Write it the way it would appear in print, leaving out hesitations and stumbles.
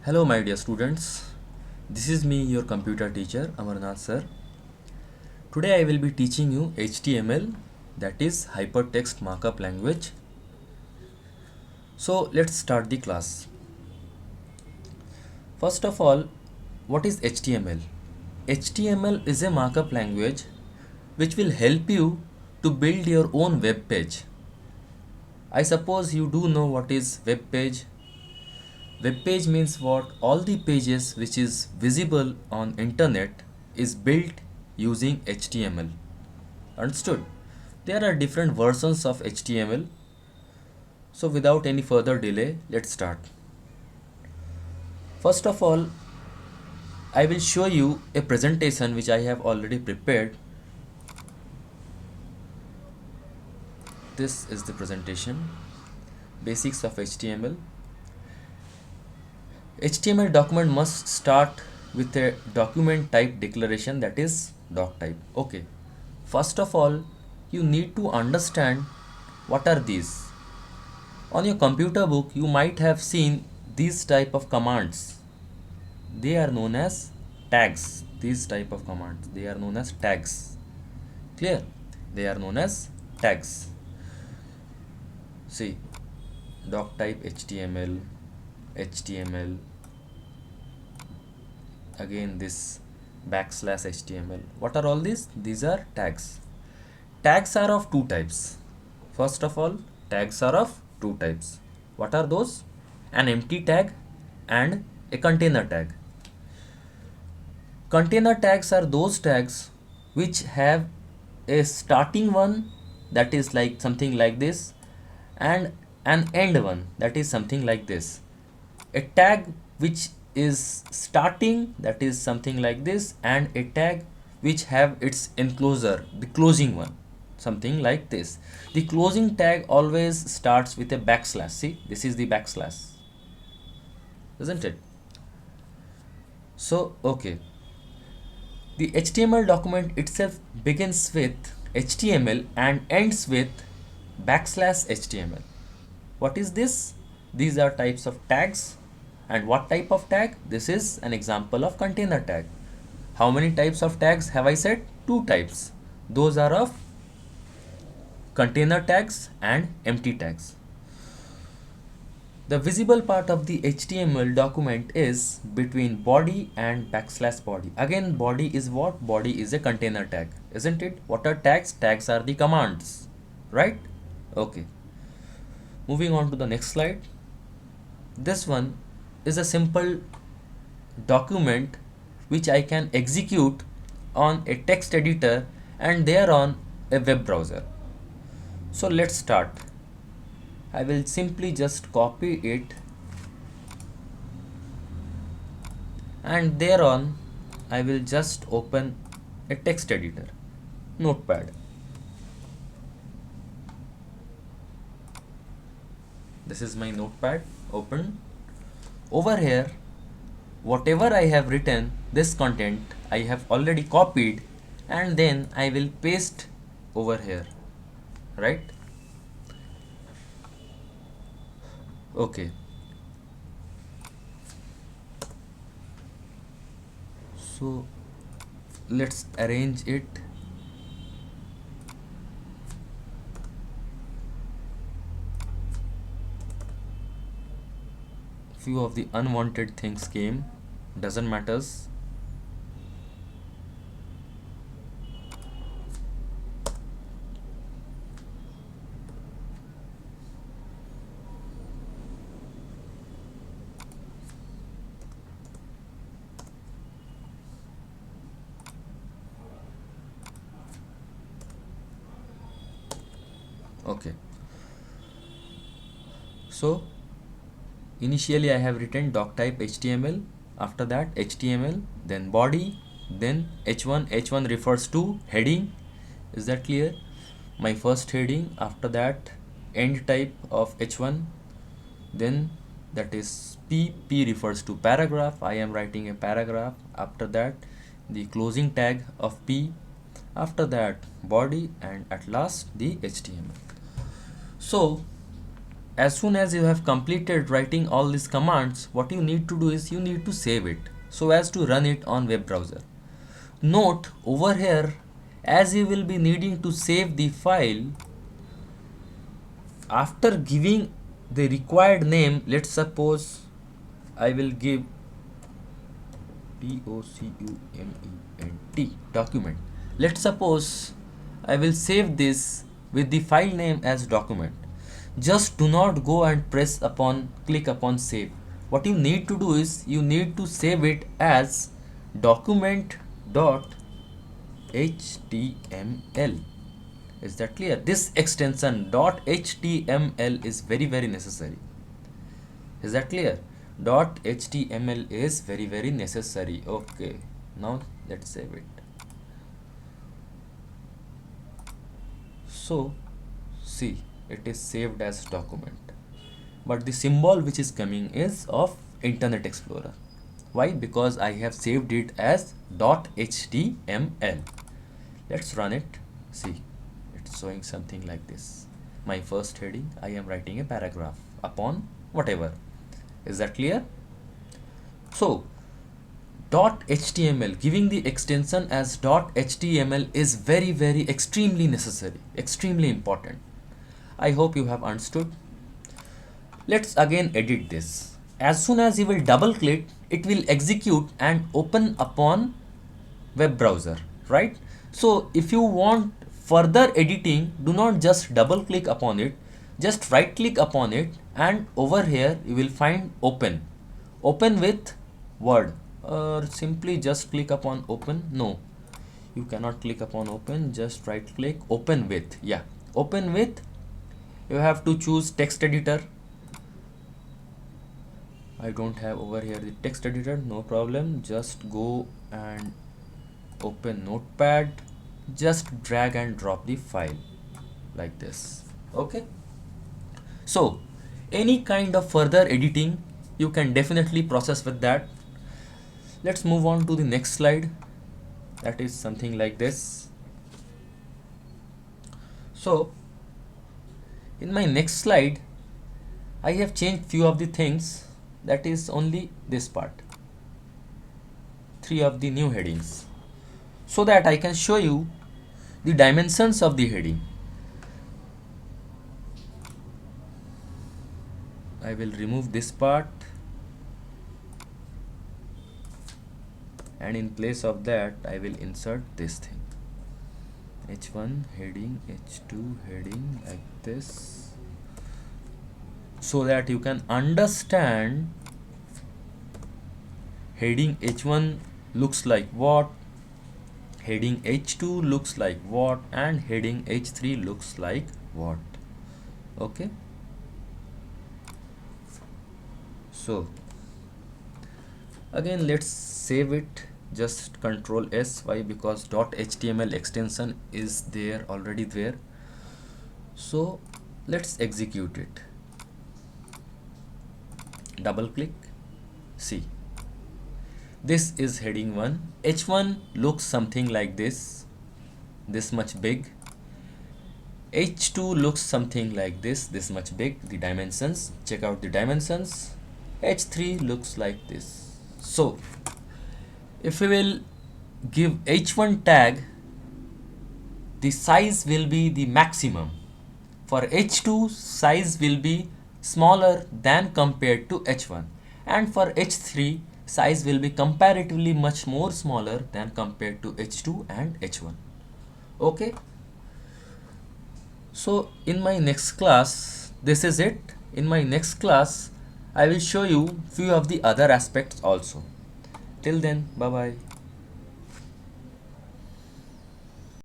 Hello, my dear students. This is me, your computer teacher, Amarnath sir. Today I will be teaching you HTML, that is Hypertext Markup Language. So let's start the class. First of all, what is HTML? HTML is a markup language which will help you to build your own web page. I suppose you do know what is web page. Web page means what? All the pages which is visible on internet is built using HTML. Understood? There are different versions of HTML. So without any further delay, let's start. First of all, I will show you a presentation which I have already prepared. This is the presentation. Basics of HTML. HTML document must start with a document type declaration, that is doc type. Okay. First of all, you need to understand what are these. On your computer book, you might have seen these type of commands. They are known as tags. These type of commands, they are known as tags. Clear? They are known as tags. See, doc type HTML, HTML, again this backslash HTML. What are all these? These are tags. Tags are of two types. First of all, tags are of two types. What are those? An empty tag and a container tag. Container tags are those tags which have a starting one, that is like something like this, and an end one, that is something like this. A tag which is starting, that is something like this, and a tag which have its enclosure, the closing one, something like this. The closing tag always starts with a backslash. See, this is the backslash, isn't it? So okay, the HTML document itself begins with HTML and ends with backslash HTML. What is this? These are types of tags. And what type of tag? This is an example of container tag. How many types of tags have I said? Two types. Those are of container tags and empty tags. The visible part of the HTML document is between body and backslash body. Again, body is what? Body is a container tag, isn't it? What are tags? Tags are the commands, right? Okay. Moving on to the next slide. This one is a simple document which I can execute on a text editor and thereon a web browser. So let's start. I will simply just copy it and thereon I will just open a text editor, Notepad. This is my Notepad open. Over here, whatever I have written, this content I have already copied and then I will paste over here, right? Okay. So let's arrange it. Few of the unwanted things came, doesn't matters. Okay, so initially I have written doc type HTML, after that HTML, then body, then h1. H1 refers to heading, is that clear? My first heading, after that end type of h1, then that is p. P refers to paragraph, I am writing a paragraph. After that the closing tag of p, after that body, and at last the HTML. So as soon as you have completed writing all these commands, what you need to do is you need to save it so as to run it on web browser. Note over here, as you will be needing to save the file, after giving the required name, let's suppose I will give document. Let's suppose I will save this with the file name as document. Just do not go and click upon save. What you need to do is you need to save it as document.html. Is that clear? This extension .html is very necessary. Is that clear? .html is very necessary. Okay, now let's save it. So see, it is saved as document, but the symbol which is coming is of Internet Explorer. Why? Because I have saved it as .html. Let's run it. See, it's showing something like this. My first heading, I am writing a paragraph upon whatever. Is that clear? So .html, giving the extension as .html is very extremely necessary, extremely important. I hope you have understood. Let's again edit this. As soon as you will double click, it will execute and open upon web browser, right? So if you want further editing, do not just double click upon it, just right click upon it, and over here you will find open with Word, or simply just click upon open. No, you cannot click upon open, just right click, open with. Yeah, open with. You have to choose text editor. I don't have over here the text editor, no problem. Just go and open Notepad, just drag and drop the file like this. Okay, so any kind of further editing you can definitely process with that. Let's move on to the next slide. That is something like this. So in my next slide, I have changed few of the things. That is only this part, 3 of the new headings, so that I can show you the dimensions of the heading. I will remove this part, and in place of that I will insert this thing, h1 heading, h2 heading, like this, so that you can understand heading h1 looks like what, heading h2 looks like what, and heading h3 looks like what. Okay, so again let's save it. Just Control S. Why? Because .html extension is there already there. So let's execute it. Double click. See, this is heading 1. H1 looks something like this much big. H2 looks something like this much big. The dimensions, check out the dimensions. H3 looks like this. So if we will give h1 tag, the size will be the maximum. For h2, size will be smaller than compared to h1, and for h3, size will be comparatively much more smaller than compared to h2 and h1. Okay, so in my next class, this is it. In my next class, I will show you few of the other aspects also. Till then, bye bye.